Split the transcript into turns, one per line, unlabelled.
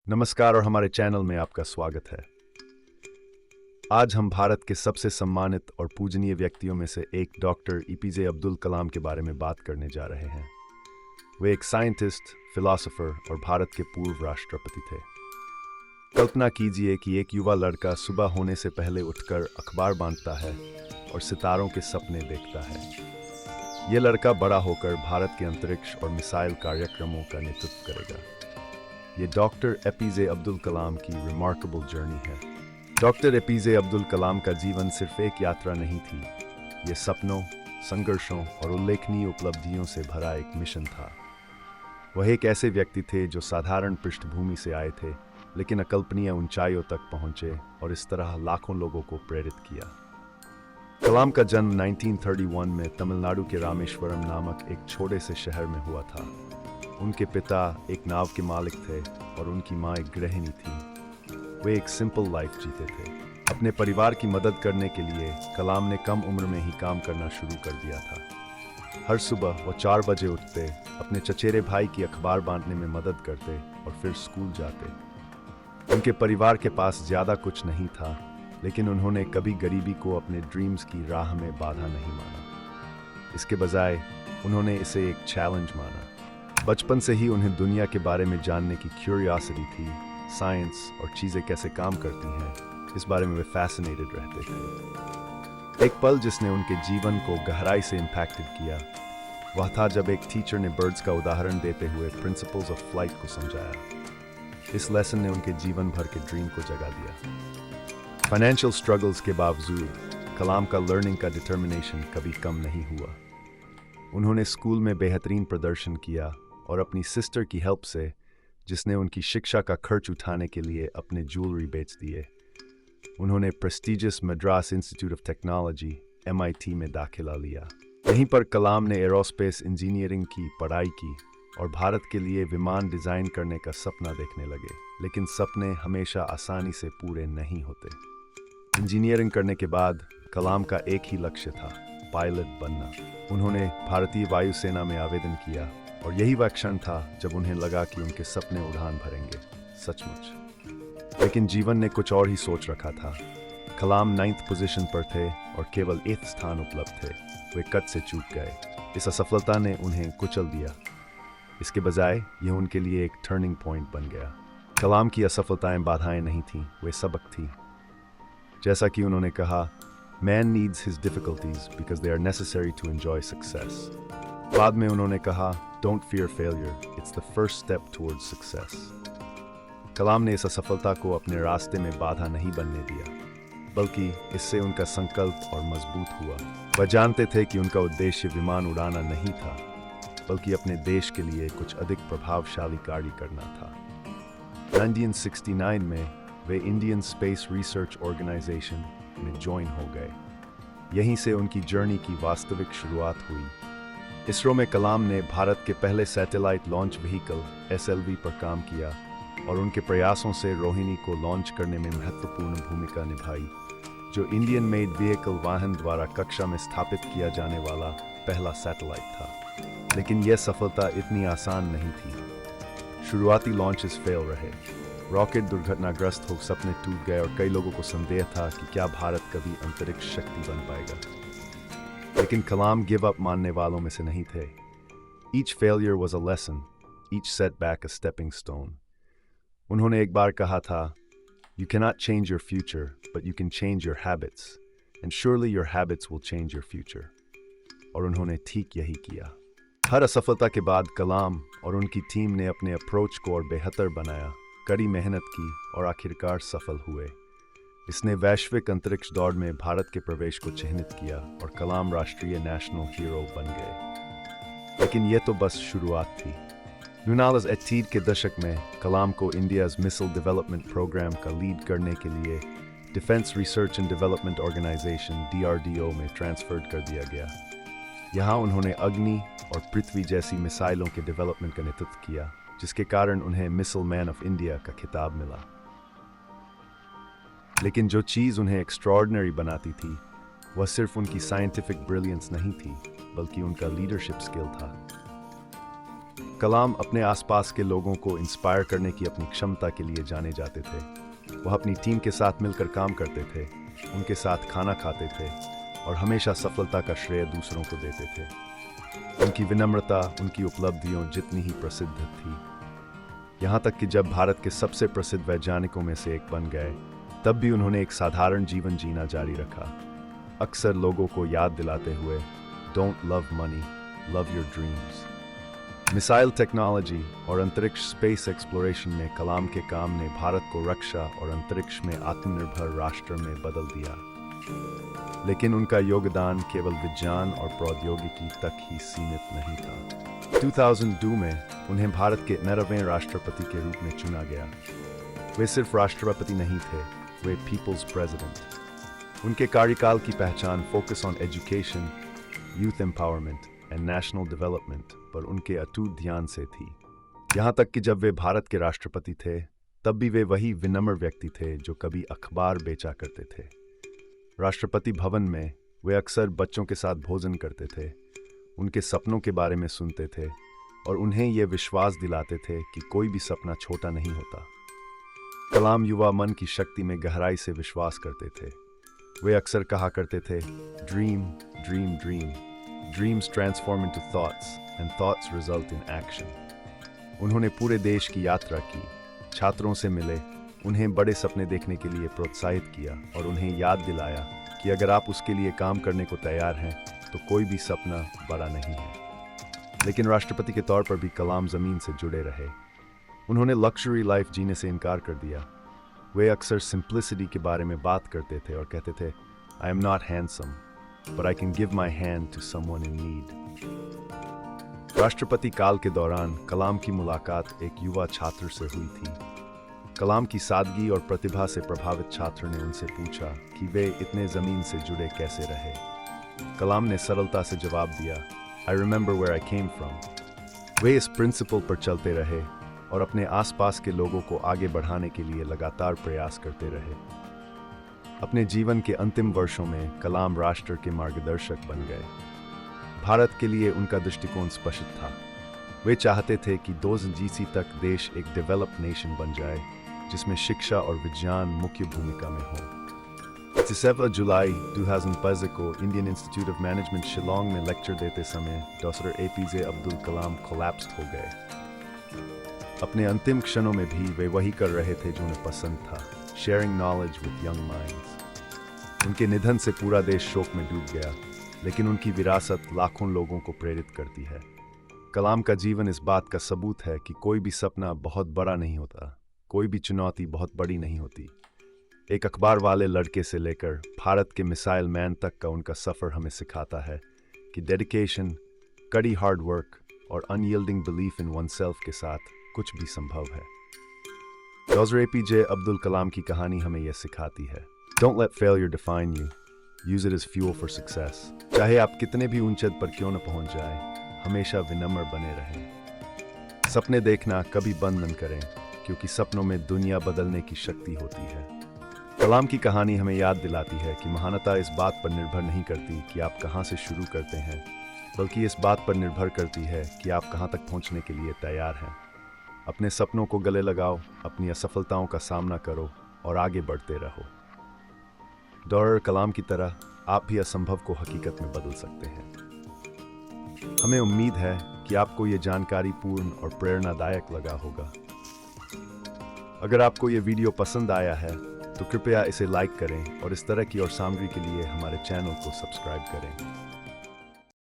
नमस्कार और हमारे चैनल में आपका स्वागत है। आज हम भारत के सबसे सम्मानित और पूजनीय व्यक्तियों में से एक डॉक्टर एपीजे अब्दुल कलाम के बारे में बात करने जा रहे हैं। वे एक साइंटिस्ट, फिलोसोफर और भारत के पूर्व राष्ट्रपति थे। कल्पना कीजिए कि एक युवा लड़का सुबह होने से पहले उठकर अखबार बांटता है और सितारों के सपने देखता है। ये लड़का बड़ा होकर भारत के अंतरिक्ष और मिसाइल कार्यक्रमों का नेतृत्व करेगा। ये डॉक्टर एपीजे अब्दुल कलाम की रिमार्केबल जर्नी है। डॉक्टर एपीजे अब्दुल कलाम का जीवन सिर्फ एक यात्रा नहीं थी, ये सपनों, संघर्षों और उल्लेखनीय उपलब्धियों से भरा एक मिशन था। वह एक ऐसे व्यक्ति थे जो साधारण पृष्ठभूमि से आए थे, लेकिन अकल्पनीय ऊंचाइयों तक पहुंचे और इस तरह लाखों लोगों को प्रेरित किया। कलाम का जन्म 1931 में तमिलनाडु के रामेश्वरम नामक एक छोटे से शहर में हुआ था। उनके पिता एक नाव के मालिक थे और उनकी माँ एक गृहिणी थी। वे एक सिंपल लाइफ जीते थे। अपने परिवार की मदद करने के लिए कलाम ने कम उम्र में ही काम करना शुरू कर दिया था। हर सुबह वो 4 बजे उठते, अपने चचेरे भाई की अखबार बांटने में मदद करते और फिर स्कूल जाते। उनके परिवार के पास ज़्यादा कुछ नहीं था, लेकिन उन्होंने कभी गरीबी को अपने ड्रीम्स की राह में बाधा नहीं माना। इसके बजाय उन्होंने इसे एक चैलेंज माना। बचपन से ही उन्हें दुनिया के बारे में जानने की क्यूरियोसिटी थी। साइंस और चीज़ें कैसे काम करती हैं, इस बारे में वे फैसिनेटेड रहते थे। एक पल जिसने उनके जीवन को गहराई से इम्पैक्टेड किया, वह था जब एक टीचर ने बर्ड्स का उदाहरण देते हुए प्रिंसिपल्स ऑफ फ्लाइट को समझाया। इस लेसन ने उनके जीवन भर के ड्रीम को जगा दिया। फाइनेंशियल स्ट्रगल्स के बावजूद कलाम का लर्निंग का डिटर्मिनेशन कभी कम नहीं हुआ। उन्होंने स्कूल में बेहतरीन प्रदर्शन किया और अपनी सिस्टर की हेल्प से, जिसने उनकी शिक्षा का खर्च उठाने के लिए अपने ज्वेलरी बेच दिए, उन्होंने prestigious Madras institute of technology MIT में दाखिला लिया। यहीं पर कलाम ने एरोस्पेस इंजीनियरिंग की पढ़ाई की और भारत के लिए विमान डिज़ाइन करने का सपना देखने लगे। लेकिन सपने हमेशा आसानी से पूरे नहीं होते। इंजीनियरिंग करने के बाद कलाम का एक ही लक्ष्य था, पायलट बनना। उन्होंने भारतीय वायुसेना में आवेदन किया और यही वह क्षण था जब उन्हें लगा कि उनके सपने उड़ान भरेंगे, सचमुच। लेकिन जीवन ने कुछ और ही सोच रखा था। कलाम 9th पोजीशन पर थे और केवल 8th स्थान उपलब्ध थे। वे कट से चूक गए। इस असफलता ने उन्हें कुचल दिया। इसके बजाय यह उनके लिए एक टर्निंग पॉइंट बन गया। कलाम की असफलताएं बाधाएं नहीं थीं, वे सबक थी। जैसा कि उन्होंने कहा, Man needs his difficulties because they are necessary to enjoy success. बाद में उन्होंने कहा, Don't fear failure, it's the first step towards success. कलाम ने इस असफलता को अपने रास्ते में बाधा नहीं बनने दिया, बल्कि इससे उनका संकल्प और मजबूत हुआ। वह जानते थे कि उनका उद्देश्य विमान उड़ाना नहीं था, बल्कि अपने देश के लिए कुछ अधिक प्रभावशाली कार्य करना था। 1969 में वे इंडियन स्पेस रिसर्च ऑर्गेनाइजेशन में ज्वाइन हो गए। यहीं से उनकी जर्नी की वास्तविक शुरुआत हुई। इसरो में कलाम ने भारत के पहले सैटेलाइट लॉन्च व्हीकल SLV पर काम किया और उनके प्रयासों से रोहिणी को लॉन्च करने में महत्वपूर्ण भूमिका निभाई, जो इंडियन मेड व्हीकल वाहन द्वारा कक्षा में स्थापित किया जाने वाला पहला सैटेलाइट था। लेकिन यह सफलता इतनी आसान नहीं थी। शुरुआती लॉन्चेस फेल रहे। रॉकेट दुर्घटनाग्रस्त हो, सपने टूट गए और कई लोगों को संदेह था कि क्या भारत कभी अंतरिक्ष शक्ति बन पाएगा। लेकिन कलाम गिव अप मानने वालों में से नहीं थे। Each failure was a lesson, each setback a stepping stone. उन्होंने एक बार कहा था, You cannot change your future, but you can change your habits, and surely your habits will change your future. और उन्होंने ठीक यही किया। हर असफलता के बाद कलाम और उनकी टीम ने अपने अप्रोच को और बेहतर बनाया, कड़ी मेहनत की और आखिरकार सफल हुए। इसने वैश्विक अंतरिक्ष दौड़ में भारत के प्रवेश को चिह्नित किया और कलाम राष्ट्रीय नेशनल हीरो बन गए। लेकिन यह तो बस शुरुआत थी। 1980 के दशक में कलाम को इंडियाज मिसाइल डेवलपमेंट प्रोग्राम का लीड करने के लिए defence research and development organisation DRDO में ट्रांसफर्ड कर दिया गया। यहाँ उन्होंने अग्नि और पृथ्वी जैसी मिसाइलों के डेवलपमेंट का नेतृत्व किया, जिसके कारण उन्हें मिसाइल मैन ऑफ इंडिया का खिताब मिला। लेकिन जो चीज़ उन्हें एक्स्ट्रॉर्डिनरी बनाती थी, वह सिर्फ उनकी साइंटिफिक ब्रिलियंस नहीं थी, बल्कि उनका लीडरशिप स्किल था। कलाम अपने आसपास के लोगों को इंस्पायर करने की अपनी क्षमता के लिए जाने जाते थे। वह अपनी टीम के साथ मिलकर काम करते थे, उनके साथ खाना खाते थे और हमेशा सफलता का श्रेय दूसरों को देते थे। उनकी विनम्रता उनकी उपलब्धियों जितनी ही प्रसिद्ध थी। यहाँ तक कि जब भारत के सबसे प्रसिद्ध वैज्ञानिकों में से एक बन गए, तब भी उन्होंने एक साधारण जीवन जीना जारी रखा, अक्सर लोगों को याद दिलाते हुए, don't love money, love your dreams. Missile technology और अंतरिक्ष स्पेस एक्सप्लोरेशन में कलाम के काम ने भारत को रक्षा और अंतरिक्ष में आत्मनिर्भर राष्ट्र में बदल दिया। लेकिन उनका योगदान केवल विज्ञान और प्रौद्योगिकी तक ही सीमित नहीं था। 2002 में उन्हें भारत के 11वें राष्ट्रपति के रूप में चुना गया। वे सिर्फ राष्ट्रपति नहीं थे, वे पीपल्स प्रेसिडेंट। उनके कार्यकाल की पहचान focus on education, youth empowerment and national development पर उनके अटूट ध्यान से थी। यहाँ तक कि जब वे भारत के राष्ट्रपति थे, तब भी वे वही विनम्र व्यक्ति थे जो कभी अखबार बेचा करते थे। राष्ट्रपति भवन में वे अक्सर बच्चों के साथ भोजन करते थे, उनके सपनों के बारे में सुनते थे और उन्हें ये विश्वास दिलाते थे कि कोई भी सपना छोटा नहीं होता। कलाम युवा मन की शक्ति में गहराई से विश्वास करते थे। वे अक्सर कहा करते थे, dream dream dream, dreams transform into thoughts and thoughts result in action. उन्होंने पूरे देश की यात्रा की, छात्रों से मिले, उन्हें बड़े सपने देखने के लिए प्रोत्साहित किया और उन्हें याद दिलाया कि अगर आप उसके लिए काम करने को तैयार हैं तो कोई भी सपना बड़ा नहीं है। लेकिन राष्ट्रपति के तौर पर भी कलाम जमीन से जुड़े रहे। उन्होंने लग्जरी लाइफ जीने से इनकार कर दिया। वे अक्सर सिंप्लिसिटी के बारे में बात करते थे और कहते थे, I am not handsome but I can give my hand to someone in need. राष्ट्रपति काल के दौरान कलाम की मुलाकात एक युवा छात्र से हुई थी। कलाम की सादगी और प्रतिभा से प्रभावित छात्र ने उनसे पूछा कि वे इतने जमीन से जुड़े कैसे रहे। कलाम ने सरलता से जवाब दिया, I remember where I came from. वे इस प्रिंसिपल पर चलते रहे और अपने आसपास के लोगों को आगे बढ़ाने के लिए लगातार प्रयास करते रहे। अपने जीवन के अंतिम वर्षों में कलाम राष्ट्र के मार्गदर्शक बन गए। भारत के लिए उनका दृष्टिकोण स्पष्ट था। वे चाहते थे कि 2030 तक देश एक डेवलप्ड नेशन बन जाए, जिसमें शिक्षा और विज्ञान मुख्य भूमिका में हो। 7 जुलाई 2005 को Indian institute of management Shillong में लेक्चर देते समय doctor APJ Abdul Kalam collapse हो गए। अपने अंतिम क्षणों में भी वे वही कर रहे थे जो उन्हें पसंद था, sharing knowledge with young minds. उनके निधन से पूरा देश शोक में डूब गया, लेकिन उनकी विरासत लाखों लोगों को प्रेरित करती है। कलाम का जीवन इस बात का सबूत है कि कोई भी सपना बहुत बड़ा नहीं होता, कोई भी चुनौती बहुत बड़ी नहीं होती। एक अखबार वाले लड़के से लेकर भारत के मिसाइल मैन तक का उनका सफ़र हमें सिखाता है कि डेडिकेशन, कड़ी हार्ड वर्क और unyielding belief in one self के साथ कुछ भी संभव है। डॉक्टर एपीजे अब्दुल कलाम की कहानी हमें यह सिखाती है, don't let failure define you, use it as fuel for success. चाहे आप कितने भी ऊंचाई पर क्यों न पहुंच जाएं, हमेशा विनम्र बने रहें। सपने देखना कभी बंद न करें, क्योंकि सपनों में दुनिया बदलने की शक्ति होती है। कलाम की कहानी हमें याद दिलाती है कि महानता इस बात पर निर्भर नहीं करती कि आप कहां से शुरू करते हैं, बल्कि इस बात पर निर्भर करती है कि आप कहां तक पहुंचने के लिए तैयार हैं। अपने सपनों को गले लगाओ, अपनी असफलताओं का सामना करो और आगे बढ़ते रहो। डॉक्टर कलाम की तरह आप भी असंभव को हकीकत में बदल सकते हैं। हमें उम्मीद है कि आपको ये जानकारी पूर्ण और प्रेरणादायक लगा होगा। अगर आपको ये वीडियो पसंद आया है तो कृपया इसे लाइक करें और इस तरह की और सामग्री के लिए हमारे चैनल को सब्सक्राइब करें।